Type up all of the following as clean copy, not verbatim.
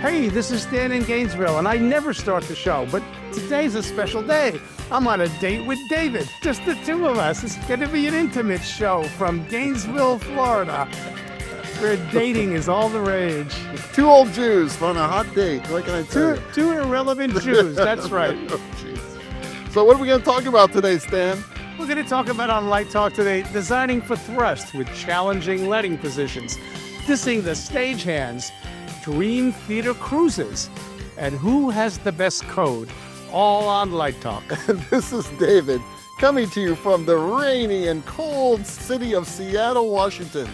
Hey, this is Stan in Gainesville, and I never start the show, but today's a special day. I'm on a date with David, just the two of us. It's going to be an intimate show from Gainesville, Florida, where dating is all the rage. Two old Jews on a hot date. What can I tell you? Two irrelevant Jews, that's right. Oh, so what are we going to talk about today, Stan? We're going to talk about on Light Talk today, designing for thrust with challenging letting positions, dissing the stagehands, dream theater cruises, and who has the best code, all on Light Talk. And this is David, coming to you from the rainy and cold city of Seattle, Washington.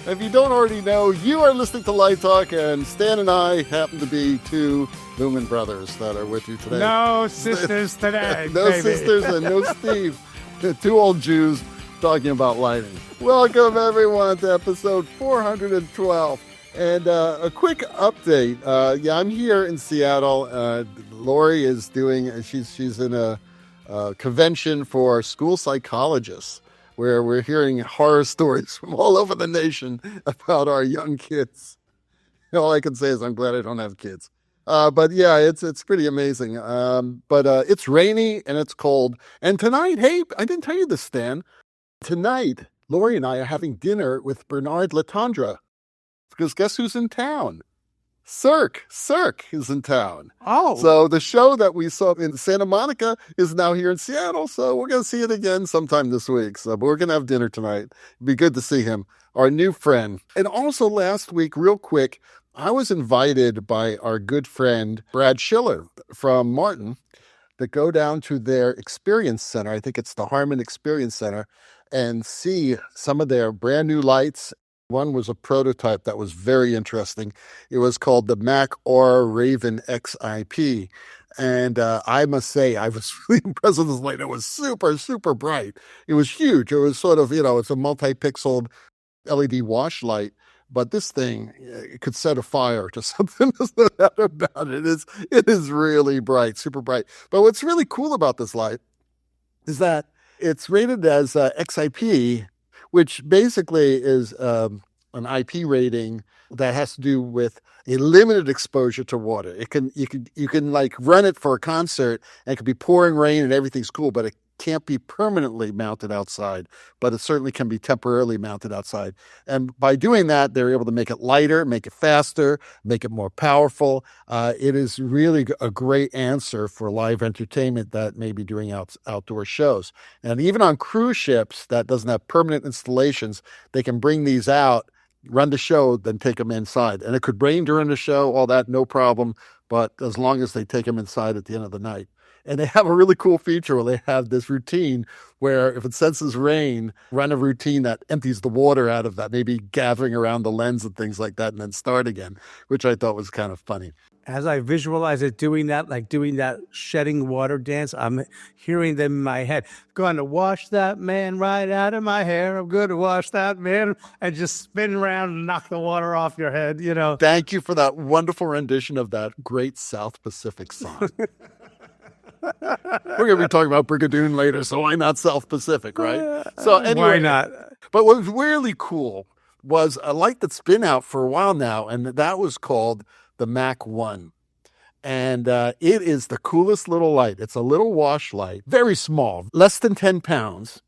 If you don't already know, you are listening to Light Talk, and Stan and I happen to be two Lumen Brothers that are with you today. No sisters today, No baby. sisters and no Steve. Two old Jews talking about lighting. Welcome, everyone, to episode 412. And a quick update. I'm here in Seattle. Lori is doing, she's in a convention for school psychologists, where we're hearing horror stories from all over the nation about our young kids. All I can say is I'm glad I don't have kids. But yeah, it's pretty amazing. But it's rainy and it's cold. And tonight, hey, I didn't tell you this, Stan. Tonight, Lori and I are having dinner with Bernard Latondra. Because guess who's in town? Cirque is in town. Oh. So the show that we saw in Santa Monica is now here in Seattle. So we're going to see it again sometime this week. So we're going to have dinner tonight. It'd be good to see him, our new friend. And also last week, real quick, I was invited by our good friend, Brad Schiller from Martin, to go down to their experience center. I think it's the Harmon Experience Center, and see some of their brand new lights. One was a prototype that was very interesting. It was called the Mac Aura Raven XIP. And I must say, I was really impressed with this light. It was super, super bright. It was huge. It was sort of, it's a multi-pixeled LED wash light. But this thing, it could set a fire to something. There's no doubt about it. It is really bright, super bright. But what's really cool about this light is that it's rated as XIP, which basically is an IP rating that has to do with a limited exposure to water. You can like run it for a concert, and it could be pouring rain and everything's cool, but it can't be permanently mounted outside, but it certainly can be temporarily mounted outside. And by doing that, they're able to make it lighter, make it faster, make it more powerful. It is really a great answer for live entertainment that may be doing outdoor shows. And even on cruise ships that doesn't have permanent installations, they can bring these out, run the show, then take them inside. And it could rain during the show, all that, no problem. But as long as they take them inside at the end of the night. And they have a really cool feature where they have this routine where if it senses rain, run a routine that empties the water out of that, maybe gathering around the lens and things like that, and then start again, which I thought was kind of funny. As I visualize it doing that shedding water dance, I'm hearing them in my head. Going to wash that man right out of my hair. I'm going to wash that man, and just spin around and knock the water off your head, Thank you for that wonderful rendition of that great South Pacific song. We're going to be talking about Brigadoon later, so why not South Pacific, right? So anyway, why not? But what was really cool was a light that's been out for a while now, and that was called the Mac 1. And it is the coolest little light. It's a little wash light, very small, less than 10 pounds.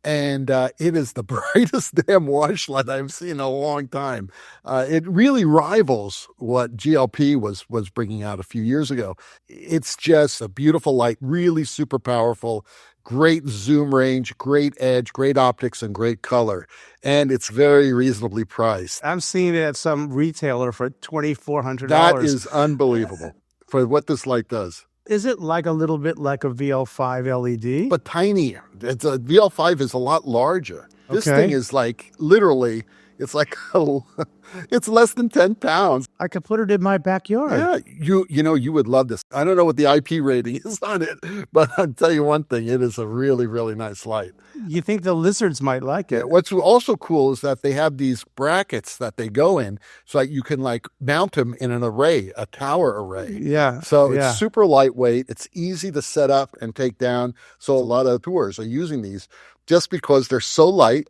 And it is the brightest damn wash light I've seen in a long time. It really rivals what GLP was bringing out a few years ago. It's just a beautiful light, really super powerful, great zoom range, great edge, great optics, and great color. And it's very reasonably priced. I'm seeing it at some retailer for $2,400. That is unbelievable for what this light does. Is it like a little bit like a VL5 LED? But tinier. VL5 is a lot larger. This Okay. thing is like literally, it's like it's less than 10 pounds. I could put it in my backyard. Yeah, you would love this. I don't know what the IP rating is on it, but I'll tell you one thing, it is a really, really nice light. You think the lizards might like it? What's also cool is that they have these brackets that they go in so that you can like mount them in an array, a tower array. Yeah. So yeah. it's super lightweight. It's easy to set up and take down. So a lot of tours are using these just because they're so light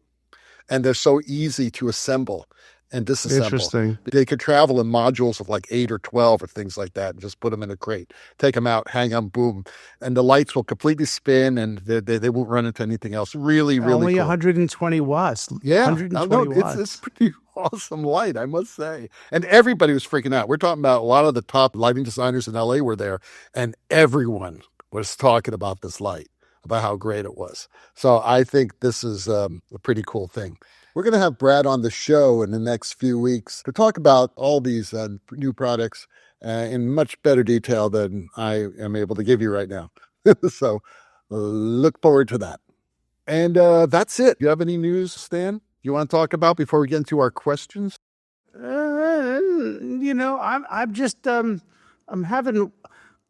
and they're so easy to assemble. and disassemble. Interesting. They could travel in modules of like 8 or 12 or things like that and just put them in a crate, take them out, hang them, boom. And the lights will completely spin and they won't run into anything else. Really, really Only cool. 120 watts. Yeah. 120 watts. It's pretty awesome light, I must say. And everybody was freaking out. We're talking about a lot of the top lighting designers in LA were there, and everyone was talking about this light, about how great it was. So I think this is a pretty cool thing. We're going to have Brad on the show in the next few weeks to talk about all these new products in much better detail than I am able to give you right now. So look forward to that. And that's it. Do you have any news, Stan, you want to talk about before we get into our questions? I'm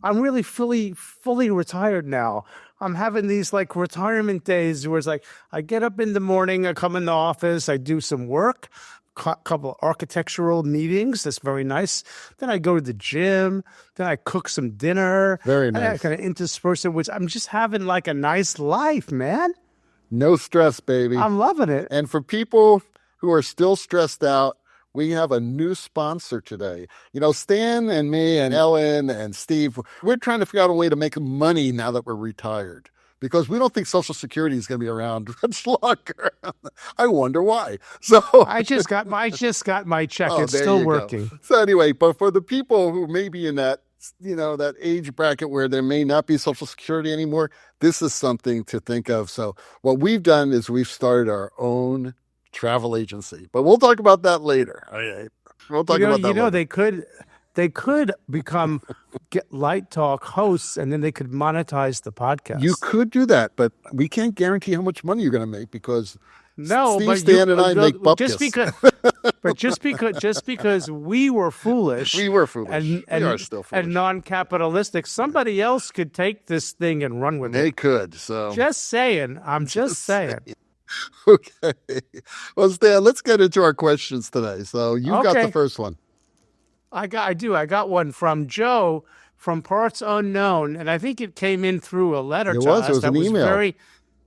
really fully retired now. I'm having these like retirement days where it's like I get up in the morning, I come in the office, I do some work, couple of architectural meetings. That's very nice. Then I go to the gym. Then I cook some dinner. Very and I nice. kind of intersperse it, which I'm just having like a nice life, man. No stress, baby. I'm loving it. And for people who are still stressed out, we have a new sponsor today. You know, Stan and me and Ellen and Steve, we're trying to figure out a way to make money now that we're retired, because we don't think Social Security is going to be around much longer. I wonder why. So I just got my check. Oh, It's there still you working. go. So anyway, but for the people who may be in that, that age bracket where there may not be Social Security anymore, this is something to think of. So what we've done is we've started our own travel agency, but we'll talk about that later. Okay. We'll talk about that later. They could become Light Talk hosts, and then they could monetize the podcast. You could do that, but we can't guarantee how much money you're going to make because Steve, Stan, and I make bupkis. Just because we were foolish. We were foolish. And we are still foolish. And non-capitalistic. Somebody else could take this thing and run with it. They could. So just saying. I'm just saying. Okay. Well, Stan, let's get into our questions today. So you got the first one. I got one from Joe from Parts Unknown, and I think it came in through a letter to us. It was an email.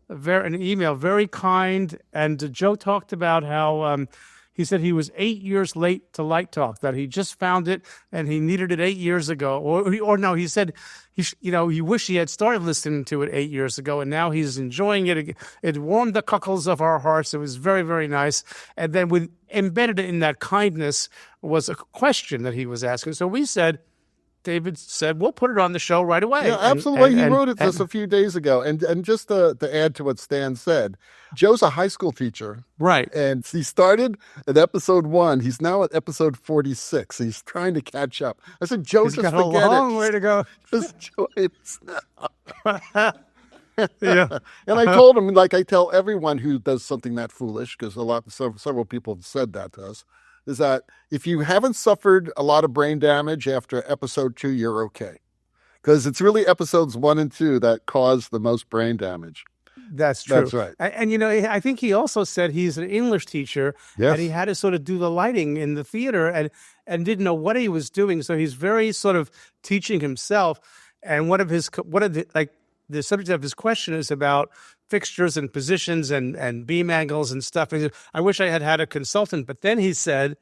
An email, very kind. And Joe talked about how he said he was 8 years late to Light Talk, that he just found it and he needed it 8 years ago. Or no, he said he wished he had started listening to it 8 years ago, and now he's enjoying it. It warmed the cockles of our hearts. It was very, very nice. And then embedded in that kindness was a question that he was asking. So David said, we'll put it on the show right away. Yeah, absolutely. He wrote it just a few days ago. And just to add to what Stan said, Joe's a high school teacher. Right. And he started at episode 1. He's now at episode 46. He's trying to catch up. I said, Joe, He's just got forget a long way to go. Just enjoy this now. Yeah. And I told him, like I tell everyone who does something that foolish, because several people have said that to us, is that if you haven't suffered a lot of brain damage after episode 2, you're okay. Because it's really episodes 1 and 2 that cause the most brain damage. That's true. That's right. And I think he also said he's an English teacher, yes. And he had to sort of do the lighting in the theater and didn't know what he was doing. So he's very sort of teaching himself. And the subject of his question is about fixtures and positions and beam angles and stuff. And he said, I wish I had a consultant. But then he said,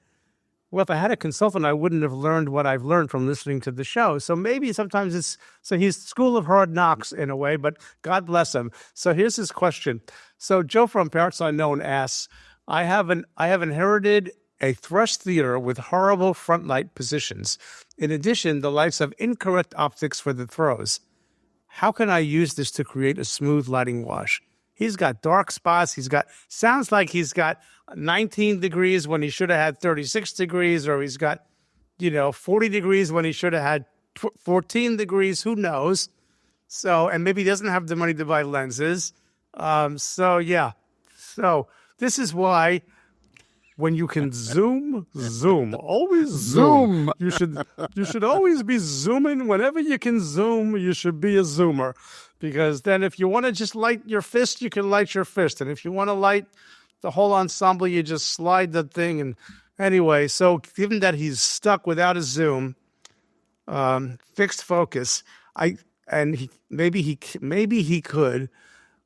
well, if I had a consultant, I wouldn't have learned what I've learned from listening to the show. So maybe sometimes he's School of Hard Knocks in a way, but God bless him. So here's his question. So Joe from Parts Unknown asks, I have inherited a thrust theater with horrible front light positions. In addition, the lights have incorrect optics for the throws. How can I use this to create a smooth lighting wash? He's got dark spots. Sounds like he's got 19 degrees when he should have had 36 degrees, or he's got, 40 degrees when he should have had 14 degrees. Who knows? So, and maybe he doesn't have the money to buy lenses. So this is why when you can zoom, always zoom. You should always be zooming. Whenever you can zoom, you should be a zoomer. Because then if you want to just light your fist, you can light your fist. And if you want to light the whole ensemble, you just slide the thing. And anyway, so given that he's stuck without a zoom, fixed focus, maybe he could,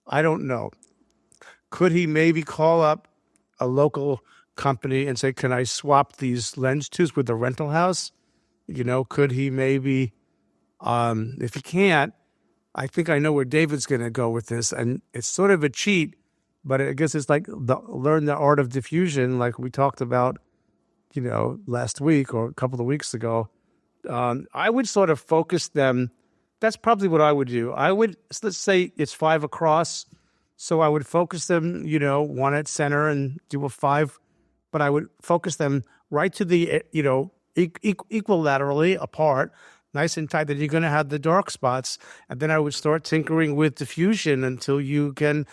I don't know. Could he maybe call up a local company and say, can I swap these lens tubes with the rental house? Could he maybe, if he can't, I think I know where David's going to go with this. And it's sort of a cheat, but I guess it's like learn the art of diffusion, like we talked about, last week or a couple of weeks ago. I would sort of focus them. That's probably what I would do. Let's say it's 5 across. So I would focus them, one at center and do a 5, but I would focus them right to the, equilaterally apart, nice and tight, that you're going to have the dark spots. And then I would start tinkering with diffusion until you can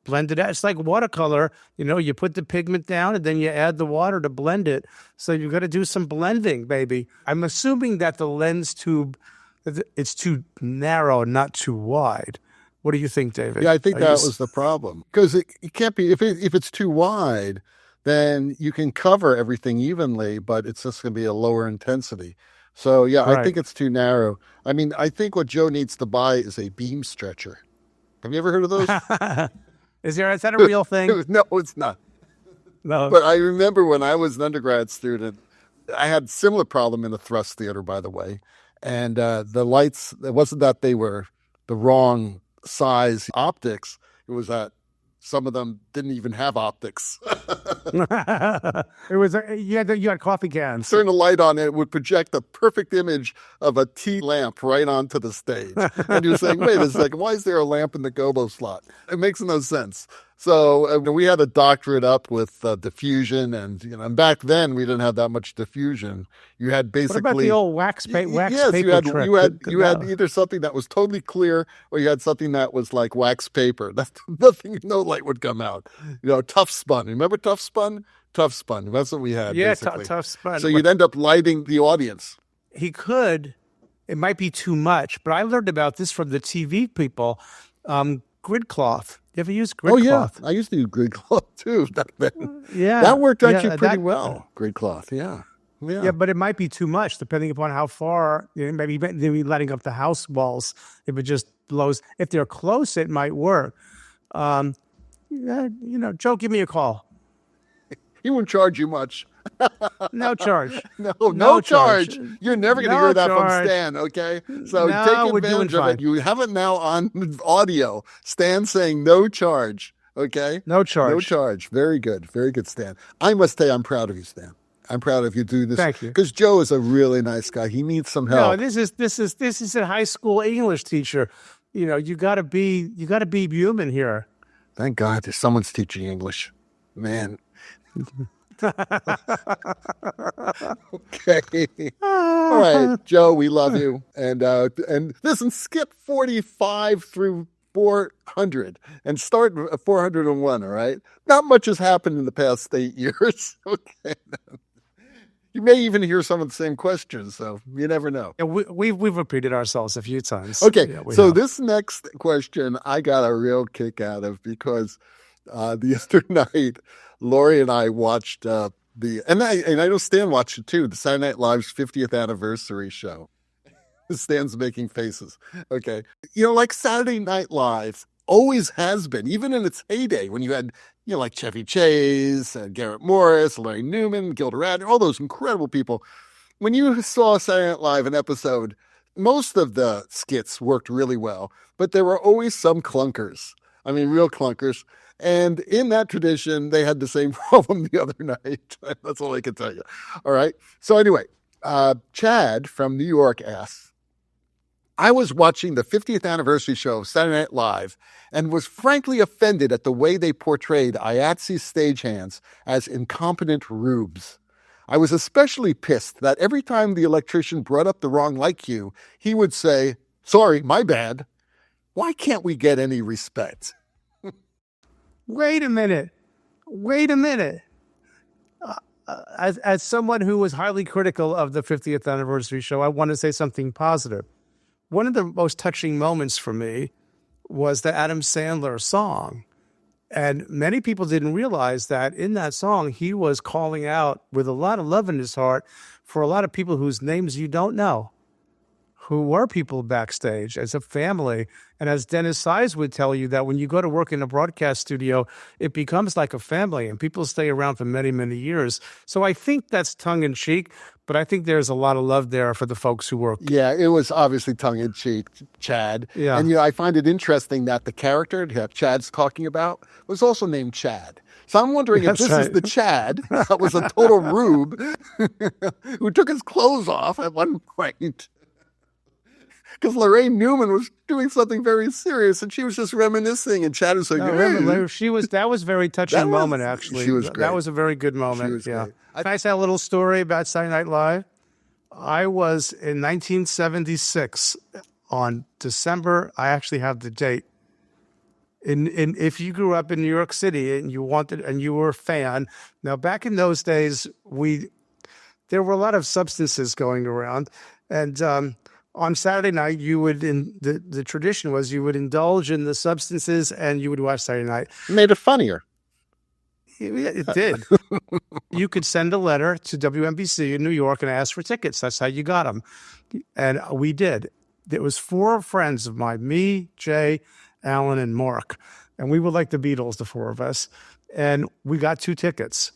blend it out. It's like watercolor, you put the pigment down and then you add the water to blend it. So you've got to do some blending, baby. I'm assuming that the lens tube, it's too narrow, not too wide. What do you think, David? Yeah, I think that was the problem. Because it can't be, if it's too wide, then you can cover everything evenly, but it's just going to be a lower intensity. So, yeah, right. I think it's too narrow. I mean, I think what Joe needs to buy is a beam stretcher. Have you ever heard of those? Is that a real thing? No, it's not. No. But I remember when I was an undergrad student, I had a similar problem in the thrust theater, by the way. And the lights, it wasn't that they were the wrong size optics. It was that some of them didn't even have optics. It was you had coffee cans. Turn the light on, and it would project a perfect image of a tea lamp right onto the stage. And you're saying, wait a second, why is there a lamp in the gobo slot? It makes no sense. So we had a doctorate up with diffusion, and back then we didn't have that much diffusion. You had basically what about the old wax paper you had either something that was totally clear or you had something that was like wax paper. That's nothing, no light would come out. Tough spun. Remember tough spun? Tough spun. That's what we had. Yeah, basically. tough spun. So you'd end up lighting the audience. He could. It might be too much, but I learned about this from the TV people. Grid cloth. You ever use grid cloth? I used to use grid cloth too back then. Yeah. That worked actually pretty well. Grid cloth, yeah. Yeah, but it might be too much depending upon how far, maybe lighting up the house walls. If it just blows. If they're close, it might work. Joe, give me a call. He won't charge you much. No charge. No charge. You're never going to hear that from Stan, okay? So take advantage of it. You have it now on audio. Stan saying no charge, okay? No charge. No charge. Very good. Very good, Stan. I must say I'm proud of you, Stan. I'm proud of you doing this. Thank you. Because Joe is a really nice guy. He needs some help. No, this is a high school English teacher. You got to be human here. Thank God there's someone's teaching English. Man. Okay. All right, Joe, we love you. And listen, skip 45 through 400 and start at 401, all right? Not much has happened in the past 8 years. Okay. You may even hear some of the same questions, so you never know. Yeah, we've repeated ourselves a few times. Okay, yeah, so this next question I got a real kick out of because the other night, Lori and I watched and I know Stan watched it too, the Saturday Night Live's 50th anniversary show. Stan's making faces. Okay. Like Saturday Night Live always has been, even in its heyday when you had, like Chevy Chase, Garrett Morris, Larry Newman, Gilda Radner, all those incredible people. When you saw Saturday Night Live, an episode, most of the skits worked really well, but there were always some clunkers. I mean, real clunkers. And in that tradition, they had the same problem the other night. That's all I can tell you. All right. So anyway, Chad from New York asks, I was watching the 50th anniversary show of Saturday Night Live and was frankly offended at the way they portrayed IATSE's stagehands as incompetent rubes. I was especially pissed that every time the electrician brought up the wrong light cue, he would say, sorry, my bad. Why can't we get any respect? Wait a minute. As someone who was highly critical of the 50th anniversary show, I want to say something positive. One of the most touching moments for me was the Adam Sandler song. And many people didn't realize that in that song, he was calling out with a lot of love in his heart for a lot of people whose names you don't know, who were people backstage as a family. And as Dennis Size would tell you, that when you go to work in a broadcast studio, it becomes like a family and people stay around for many, many years. So I think that's tongue in cheek, but I think there's a lot of love there for the folks who work. Yeah, it was obviously tongue in cheek, Chad. Yeah. And I find it interesting that the character that Chad's talking about was also named Chad. So I'm wondering if this is the Chad that was a total rube who took his clothes off at one point. Because Lorraine Newman was doing something very serious, and she was just reminiscing, and Chad was like, that was a very touching moment, actually. She was great. That was a very good moment. She was great. Can I say a little story about Saturday Night Live? I was in 1976 on December. I actually have the date. If you grew up in New York City and you were a fan, now back in those days, there were a lot of substances going around, and on Saturday night, the tradition was you would indulge in the substances and you would watch Saturday Night. It made it funnier. It did. You could send a letter to WNBC in New York and ask for tickets. That's how you got them. And we did. There was 4 friends of mine, me, Jay, Alan, and Mark. And we were like the Beatles, the 4 of us. And we got 2 tickets.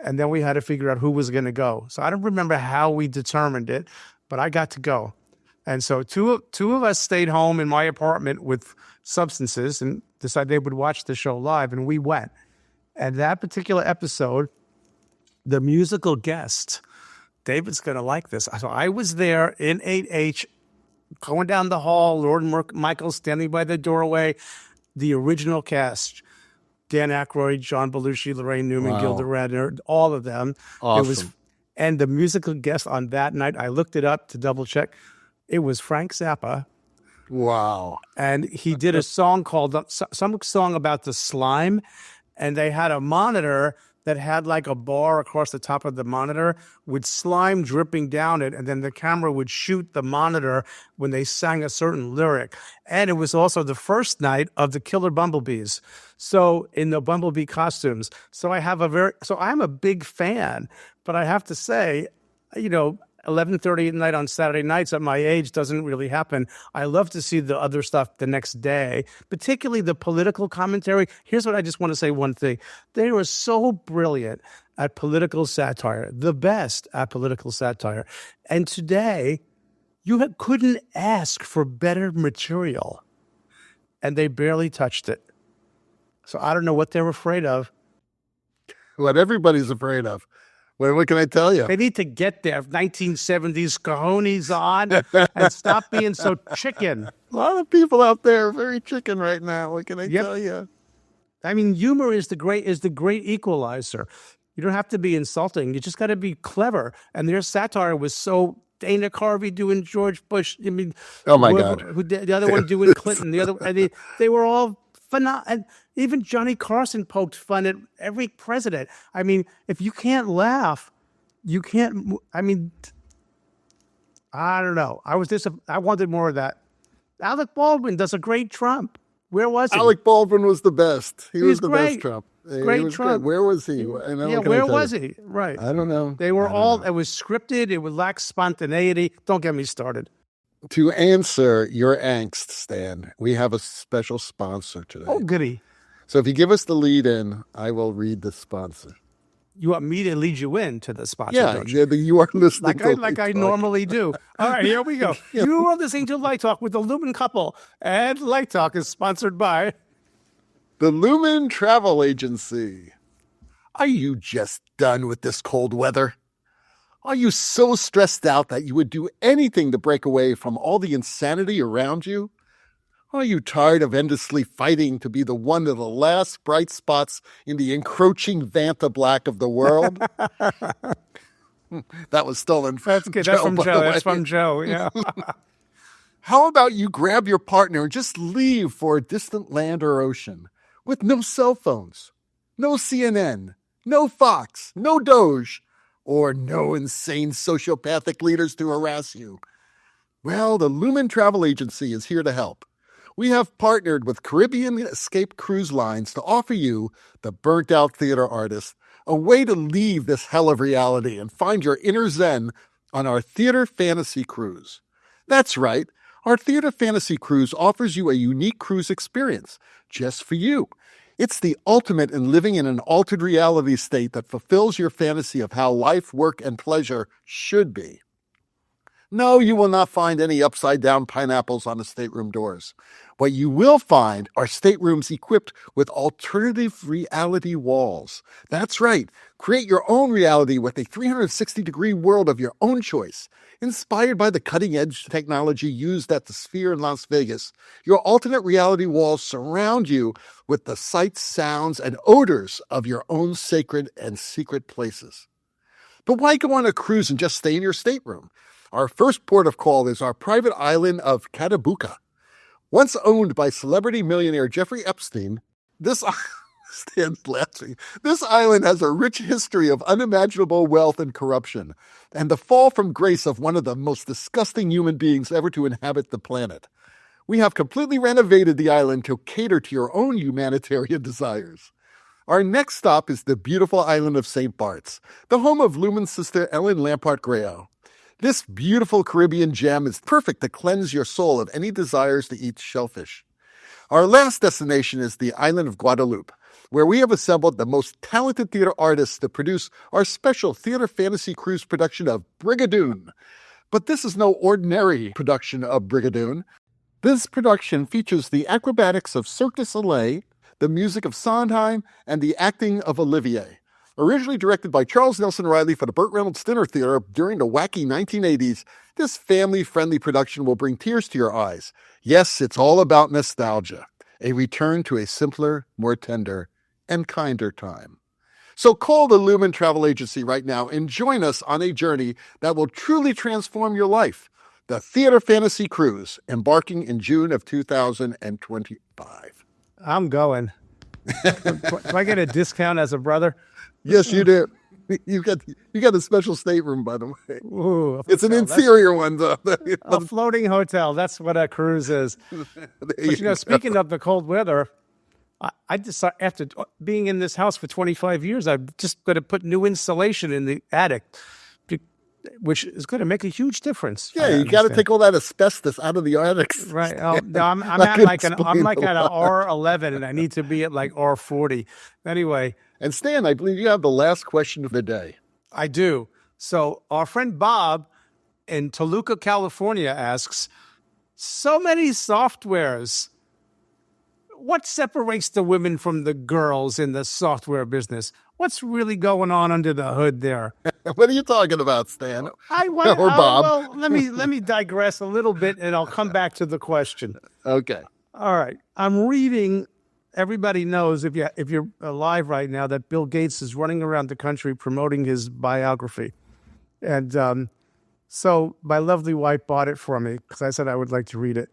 And then we had to figure out who was going to go. So I don't remember how we determined it, but I got to go. And so two of us stayed home in my apartment with substances and decided they would watch the show live, and we went. And that particular episode, the musical guest, David's going to like this. So I was there in 8H, going down the hall, Lord Michael standing by the doorway, the original cast, Dan Aykroyd, John Belushi, Lorraine Newman, Gilda Radner, all of them. Awesome. And the musical guest on that night, I looked it up to double check. It was Frank Zappa. Wow. And he did a song called, some song about the slime. And they had a monitor that had like a bar across the top of the monitor with slime dripping down it. And then the camera would shoot the monitor when they sang a certain lyric. And it was also the first night of the Killer Bumblebees. So in the Bumblebee costumes. So I'm a big fan, but I have to say, 11:30 at night on Saturday nights at my age doesn't really happen. I love to see the other stuff the next day, particularly the political commentary. Here's what I just want to say one thing. They were so brilliant at political satire, the best at political satire. And today, you couldn't ask for better material. And they barely touched it. So I don't know what they're afraid of. What everybody's afraid of. Well, what can I tell you? They need to get their 1970s cojones on and stop being so chicken. A lot of people out there are very chicken right now. What can I tell you? I mean, humor is the great equalizer. You don't have to be insulting. You just got to be clever. And their satire was so Dana Carvey doing George Bush. I mean, oh my God, the other one doing Clinton. They were all phenomenal. And even Johnny Carson poked fun at every president. I mean, if you can't laugh, you can't. I mean, I don't know. I wanted more of that. Alec Baldwin does a great Trump. Where was he? Alec Baldwin was the best. He was the best Trump. Great Trump. Where was he? Where was he? Right. I don't know. They were it was scripted. It would lack spontaneity. Don't get me started. To answer your angst, Stan, we have a special sponsor today. Oh, goody. So if you give us the lead in, I will read the sponsor. You want me to lead you in to the sponsor? Yeah, you are listening like I normally do. All right, here we go. You are listening to Light Talk with the Lumen couple, and Light Talk is sponsored by the Lumen Travel Agency. Are you just done with this cold weather? Are you so stressed out that you would do anything to break away from all the insanity around you? Are you tired of endlessly fighting to be the one of the last bright spots in the encroaching Vantablack of the world? That was stolen from That's good. That's from Joe. That's from Joe, yeah. How about you grab your partner and just leave for a distant land or ocean with no cell phones, no CNN, no Fox, no Doge, or no insane sociopathic leaders to harass you? Well, the Lumen Travel Agency is here to help. We have partnered with Caribbean Escape Cruise Lines to offer you, the burnt-out theater artist, a way to leave this hell of reality and find your inner zen on our theater fantasy cruise. That's right. Our Theater Fantasy Cruise offers you a unique cruise experience just for you. It's the ultimate in living in an altered reality state that fulfills your fantasy of how life, work, and pleasure should be. No, you will not find any upside-down pineapples on the stateroom doors. What you will find are staterooms equipped with alternative reality walls. That's right. Create your own reality with a 360-degree world of your own choice. Inspired by the cutting-edge technology used at the Sphere in Las Vegas, your alternate reality walls surround you with the sights, sounds, and odors of your own sacred and secret places. But why go on a cruise and just stay in your stateroom? Our first port of call is our private island of Catabucca. Once owned by celebrity millionaire Jeffrey Epstein, this island has a rich history of unimaginable wealth and corruption, and the fall from grace of one of the most disgusting human beings ever to inhabit the planet. We have completely renovated the island to cater to your own humanitarian desires. Our next stop is the beautiful island of St. Bart's, the home of Lumen's sister Ellen Lampart-Grayo. This beautiful Caribbean gem is perfect to cleanse your soul of any desires to eat shellfish. Our last destination is the island of Guadeloupe, where we have assembled the most talented theater artists to produce our special Theater Fantasy Cruise production of Brigadoon. But this is no ordinary production of Brigadoon. This production features the acrobatics of Cirque du Soleil, the music of Sondheim, and the acting of Olivier. Originally directed by Charles Nelson Riley for the Burt Reynolds Dinner Theater during the wacky 1980s, this family-friendly production will bring tears to your eyes. Yes, it's all about nostalgia, a return to a simpler, more tender, and kinder time. So call the Lumen Travel Agency right now and join us on a journey that will truly transform your life. The Theater Fantasy Cruise, embarking in June of 2025. I'm going. Do I get a discount as a brother? Yes, you do. You got a special stateroom, by the way. Ooh, it's an interior one, though. A floating hotel. That's what a cruise is. But speaking of the cold weather, I decided after being in this house for 25 years, I'm just going to put new insulation in the attic, which is going to make a huge difference. Yeah, you got to take all that asbestos out of the attics. Right. Oh, no, I'm at like an R11, and I need to be at like R40. Anyway. And Stan, I believe you have the last question of the day. I do. So our friend Bob in Toluca, California asks, so many softwares. What separates the women from the girls in the software business? What's really going on under the hood there? What are you talking about, Stan? Or Bob? Well, let me digress a little bit, and I'll come back to the question. Okay. All right. I'm reading. Everybody knows, if you're alive right now, that Bill Gates is running around the country promoting his biography. And so my lovely wife bought it for me because I said I would like to read it.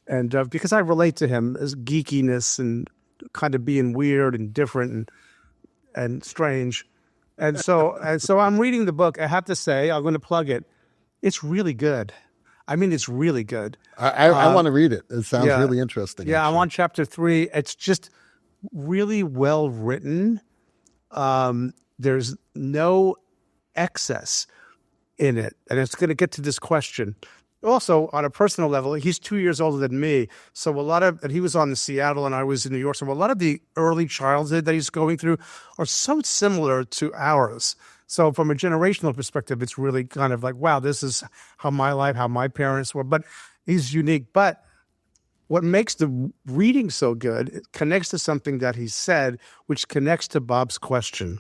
And because I relate to him as geekiness and kind of being weird and different and strange. And so I'm reading the book. I have to say, I'm going to plug it. It's really good. I mean, it's really good. I want to read it. It sounds really interesting. Yeah, I'm on chapter 3. It's just really well written. There's no excess in it. And it's going to get to this question. Also, on a personal level, he's 2 years older than me. So and he was on the Seattle and I was in New York. So a lot of the early childhood that he's going through are so similar to ours. So from a generational perspective, it's really kind of like, wow, this is how my parents were. But he's unique. But what makes the reading so good, it connects to something that he said, which connects to Bob's question.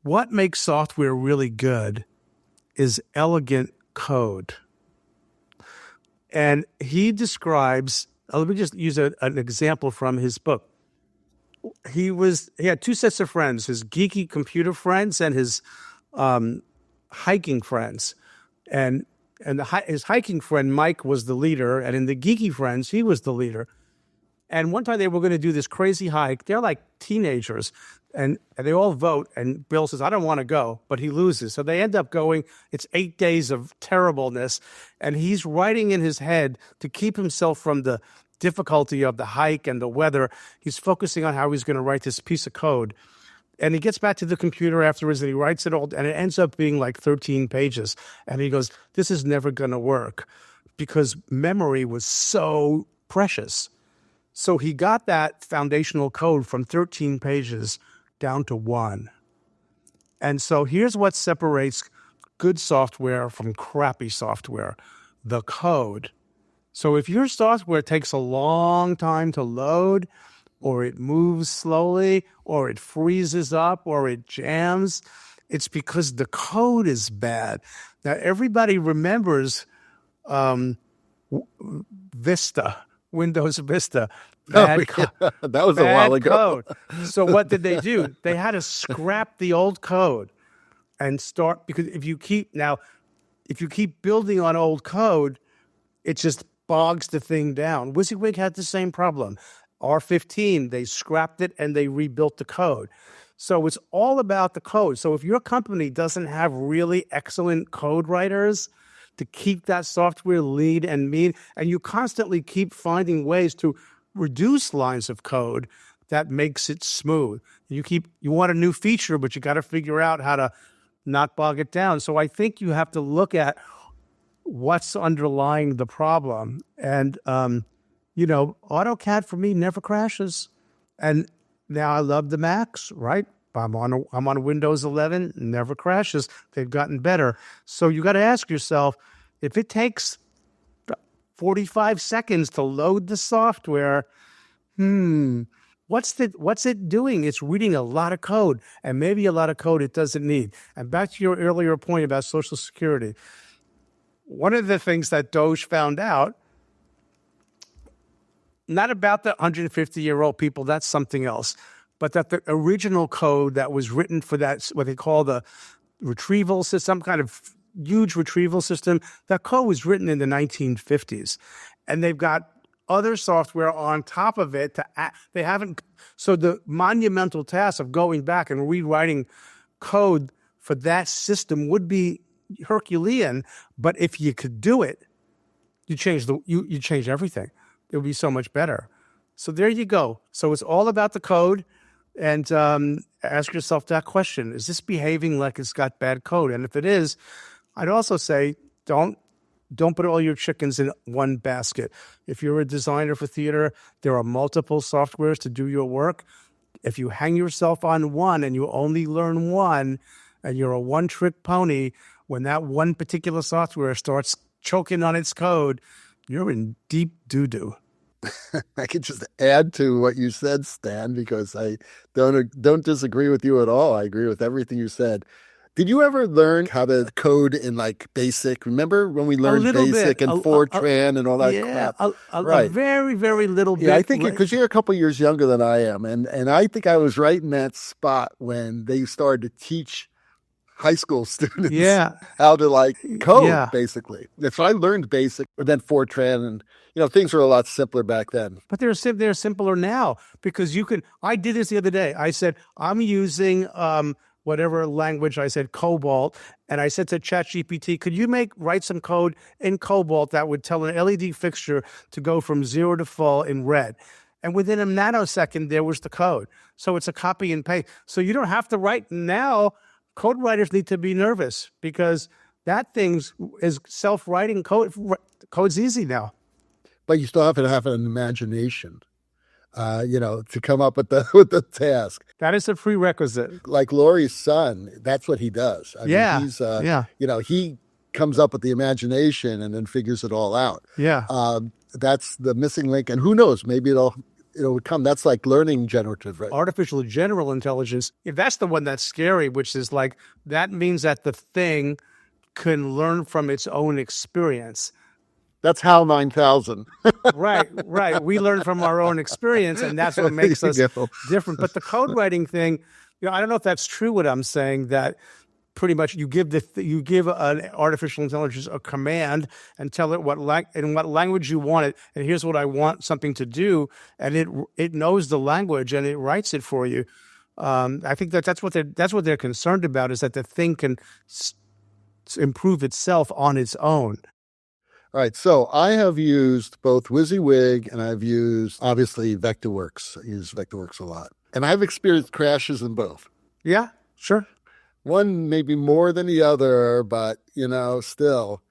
What makes software really good is elegant code. And he describes, let me just use an example from his book. He had two sets of friends, his geeky computer friends and his hiking friends. And his hiking friend, Mike, was the leader. And in the geeky friends, he was the leader. And one time they were going to do this crazy hike. They're like teenagers. And they all vote. And Bill says, I don't want to go. But he loses. So they end up going. It's 8 days of terribleness. And he's writing in his head to keep himself from the difficulty of the hike and the weather. He's focusing on how he's going to write this piece of code. And he gets back to the computer afterwards and he writes it all, and it ends up being like 13 pages. And he goes, this is never going to work because memory was so precious. So he got that foundational code from 13 pages down to 1. And so here's what separates good software from crappy software: the code. So if your software takes a long time to load, or it moves slowly, or it freezes up, or it jams, it's because the code is bad. Now, everybody remembers Vista, Windows Vista. Bad that was a while ago. Code. So what did they do? They had to scrap the old code and start, because if you keep building on old code, it just bogs the thing down. WYSIWYG had the same problem. R15, they scrapped it and they rebuilt the code. So it's all about the code. So if your company doesn't have really excellent code writers to keep that software lean and mean, and you constantly keep finding ways to reduce lines of code, that makes it smooth. You want a new feature, but you got to figure out how to not bog it down. So I think you have to look at what's underlying the problem. And, AutoCAD for me never crashes. And now I love the Macs, right? I'm on Windows 11, never crashes. They've gotten better. So you got to ask yourself, if it takes 45 seconds to load the software, what's it doing? It's reading a lot of code, and maybe a lot of code it doesn't need. And back to your earlier point about Social Security, one of the things that Doge found out, not about the 150-year-old people, that's something else, but that the original code that was written for that, what they call the retrieval system, some kind of huge retrieval system, that code was written in the 1950s. And they've got other software on top of it so the monumental task of going back and rewriting code for that system would be Herculean. But if you could do it, you change everything. It would be so much better. So there you go. So it's all about the code. And ask yourself that question: is this behaving like it's got bad code? And if it is, I'd also say don't put all your chickens in one basket. If you're a designer for theater, there are multiple softwares to do your work. If you hang yourself on one and you only learn one, and you're a one-trick pony, when that one particular software starts choking on its code, you're in deep doo-doo. I could just add to what you said, Stan, because I don't disagree with you at all. I agree with everything you said. Did you ever learn how to code in like BASIC? Remember when we learned BASIC and Fortran and all that crap? Right. A very, very little bit. Yeah, I think because you're a couple years younger than I am. And I think I was right in that spot when they started to teach high school students how to code, basically. So I learned BASIC, and then Fortran, and things were a lot simpler back then. But they're simpler now, because I did this the other day. I said, I'm using whatever language, I said Cobalt, and I said to ChatGPT, could you write some code in Cobalt that would tell an LED fixture to go from 0 to full in red? And within a nanosecond, there was the code. So it's a copy and paste. So you don't have to write now. Code writers need to be nervous, because that thing is self-writing code. Code's easy now. But you still have to have an imagination, to come up with the task. That is a prerequisite. Like Laurie's son, that's what he does. I mean, he's, he comes up with the imagination and then figures it all out. Yeah. That's the missing link. And who knows, maybe it'll come. That's like learning generative, right? Artificial general intelligence. If that's the one that's scary, which is like, that means that the thing can learn from its own experience. That's HAL 9000. Right. We learn from our own experience, and that's what makes us different. But the code writing thing, I don't know if that's true what I'm saying, that pretty much you give an artificial intelligence a command and tell it in what language you want it, and here's what I want something to do, and it knows the language and it writes it for you. I think that's what they're concerned about, is that the thing can improve itself on its own. All right, so I have used both WYSIWYG and I've used, obviously, Vectorworks. I use Vectorworks a lot. And I've experienced crashes in both. Yeah, sure. One maybe more than the other, but, still.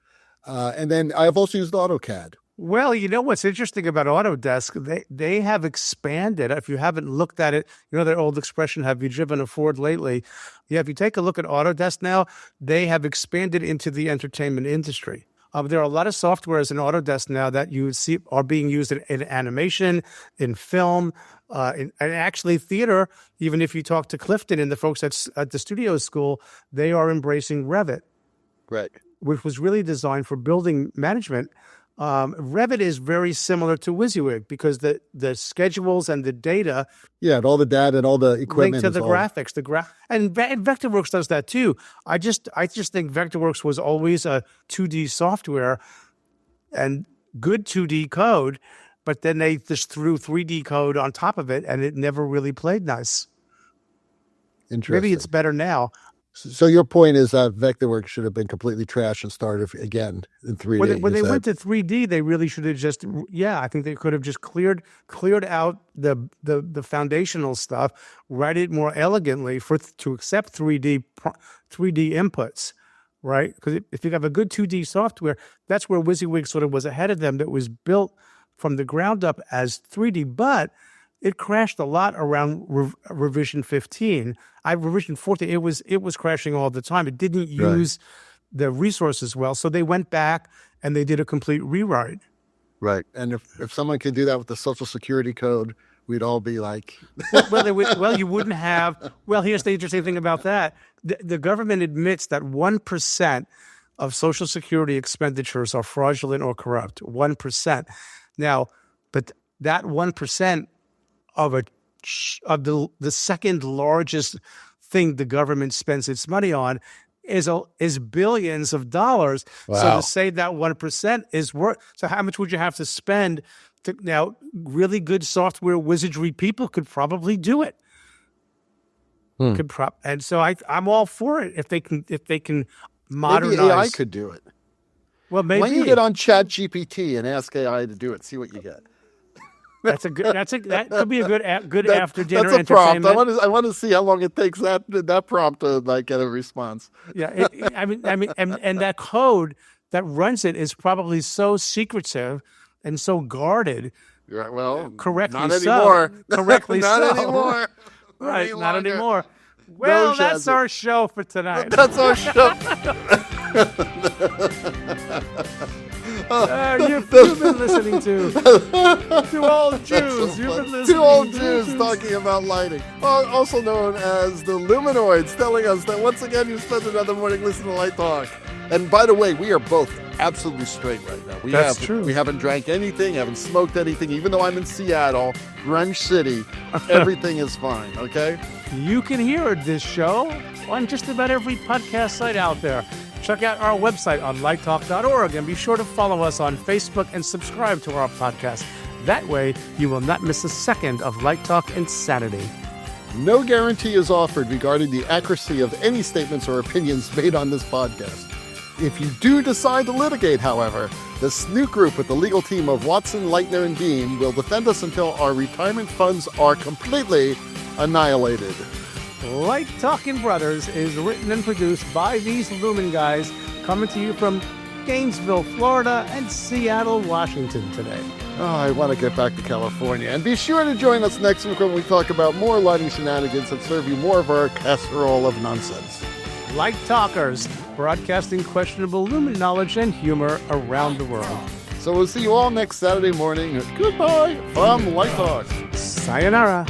And then I've also used AutoCAD. Well, you know what's interesting about Autodesk? They have expanded. If you haven't looked at it, their old expression, have you driven a Ford lately? Yeah, if you take a look at Autodesk now, they have expanded into the entertainment industry. There are a lot of softwares in Autodesk now that you see are being used in animation, in film, and actually theater. Even if you talk to Clifton and the folks at the studio school, they are embracing Revit, Right. which was really designed for building management. Revit is very similar to WYSIWYG because the schedules and the data, and all the data and all the equipment linked to the graphics, and Vectorworks does that too. I just think Vectorworks was always a 2D software and good 2D code, but then they just threw 3D code on top of it, and it never really played nice. Interesting. Maybe it's better now. So your point is that Vectorworks should have been completely trashed and started again in 3D. When they went to 3D, they really should have just, I think they could have just cleared out the foundational stuff, write it more elegantly to accept 3D inputs, right? Because if you have a good 2D software, that's where WYSIWYG sort of was ahead of them. That was built from the ground up as 3D, but it crashed a lot around revision 15. Revision 14, it was crashing all the time. It didn't use the resources well, so they went back and they did a complete rewrite. Right, and if someone could do that with the Social Security code, we'd all be like... you wouldn't have... Well, here's the interesting thing about that. The government admits that 1% of Social Security expenditures are fraudulent or corrupt. 1%. Now, but that 1%... of the second largest thing the government spends its money on is billions of dollars. Wow. So to say that 1% is worth, so how much would you have to spend now? Really good software wizardry people could probably do it. And so I'm all for it if they can modernize. Maybe AI could do it. Well, maybe. Why don't you get on ChatGPT and ask AI to do it? See what you get. That could be a good after dinner That's a prompt. entertainment. I want to see how long it takes that prompt to get a response. Yeah, and that code that runs it is probably so secretive and so guarded. Right, well, correctly not so. Anymore. Correctly not so. Anymore. Right, not anymore. Well, that's our show for tonight. That's our show. You've been listening to Two Old Jews. You've been listening Two Old Jews talking about lighting, also known as the Luminoids, telling us that once again you spent another morning listening to Light Talk. And by the way, we are both absolutely straight right now. That's true. We haven't drank anything, haven't smoked anything, even though I'm in Seattle, Grunge City. Everything is fine, okay? You can hear this show on just about every podcast site out there. Check out our website on lighttalk.org and be sure to follow us on Facebook and subscribe to our podcast. That way, you will not miss a second of Light Talk Insanity. No guarantee is offered regarding the accuracy of any statements or opinions made on this podcast. If you do decide to litigate, however, the Snook Group with the legal team of Watson, Leitner, and Dean will defend us until our retirement funds are completely annihilated. Light Talking Brothers is written and produced by these Lumen guys, coming to you from Gainesville, Florida, and Seattle, Washington today. Oh, I want to get back to California. And be sure to join us next week when we talk about more lighting shenanigans and serve you more of our casserole of nonsense. Light Talkers, broadcasting questionable Lumen knowledge and humor around the world. So we'll see you all next Saturday morning. Goodbye from Light Talk. Sayonara.